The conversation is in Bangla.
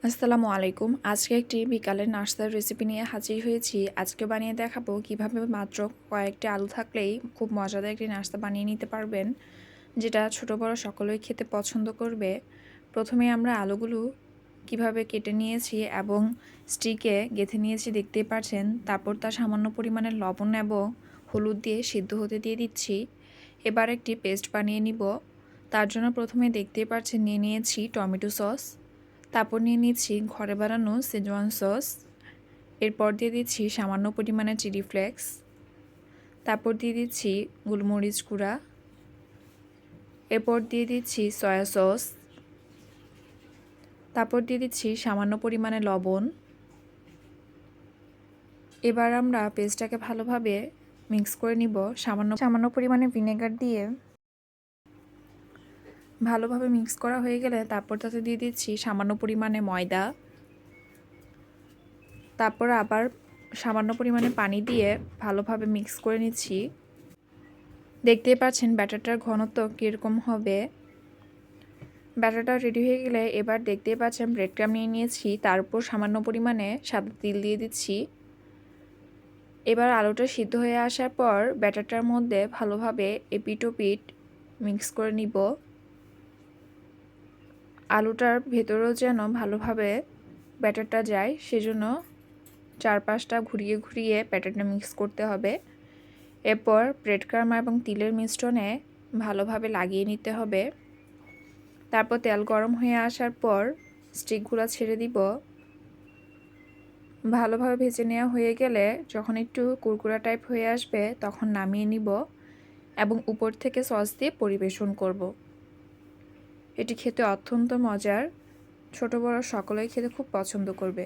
আসসালামু আলাইকুম। আজকে একটি বিকালের নাস্তার রেসিপি নিয়ে হাজির হয়েছি। আজকে বানিয়ে দেখাবো কিভাবে মাত্র কয়েকটি আলু থাকলেই খুব মজাদার একটি নাস্তা বানিয়ে নিতে পারবেন, যেটা ছোট বড় সকলেই খেতে পছন্দ করবে। প্রথমে আমরা আলুগুলো কিভাবে কেটে নিয়েছি এবং স্টিকে গেঁথে নিয়েছি দেখতেই পাচ্ছেন। তারপর তা সামান্য পরিমাণে লবণ এবং হলুদ দিয়ে সিদ্ধ হতে দিয়ে দিচ্ছি। এবার একটি পেস্ট বানিয়ে নিব। তার জন্য প্রথমে দেখতেই পাচ্ছেন নিয়ে নিয়েছি টমেটো সস, তারপর নিয়ে নিচ্ছি ঘরে বানানো সেজওয়ান সস, এরপর দিয়ে দিচ্ছি সামান্য পরিমাণে চিলি ফ্লেক্স, তারপর দিয়ে দিচ্ছি গোলমরিচ গুঁড়া, এরপর দিয়ে দিচ্ছি সয়া সস, তারপর দিয়ে দিচ্ছি সামান্য পরিমাণে লবণ। এবার আমরা পেস্টটাকে ভালোভাবে মিক্স করে নিব। সামান্য পরিমাণে ভিনেগার দিয়ে ভালোভাবে মিক্স করা হয়ে গেলে তারপর তাতে দিয়ে দিচ্ছি সামান্য পরিমাণে ময়দা, তারপর আবার সামান্য পরিমাণে পানি দিয়ে ভালোভাবে মিক্স করে নিচ্ছি। দেখতেই পাচ্ছেন ব্যাটারটার ঘনত্ব কীরকম হবে। ব্যাটারটা রেডি হয়ে গেলে এবার দেখতেই পাচ্ছেন ব্রেড ক্রাম্ব নিয়ে নিয়েছি, তার উপর সামান্য পরিমাণে সাদা তিল দিয়ে দিচ্ছি। এবার আলুটা সিদ্ধ হয়ে আসার পর ব্যাটারটার মধ্যে ভালোভাবে এপিট ওপিট মিক্স করে নিব। আলুটার ভেতরেও যেন ভালোভাবে ব্যাটারটা যায়, সেজন্য চারপাশটা ঘুরিয়ে ঘুরিয়ে ব্যাটারটা মিক্স করতে হবে। এরপর ব্রেড ক্রাম্ব এবং তিলের মিশ্রণে ভালোভাবে লাগিয়ে নিতে হবে। তারপর তেল গরম হয়ে আসার পর স্টিকগুলো ছেড়ে দিব। ভালোভাবে ভেজে নেওয়া হয়ে গেলে যখন একটু কুরকুরা টাইপ হয়ে আসবে তখন নামিয়ে নিব এবং উপর থেকে সস দিয়ে পরিবেশন করব। এটি খেতে অত্যন্ত মজার, ছোট বড় সকলেই খেতে খুব পছন্দ করবে।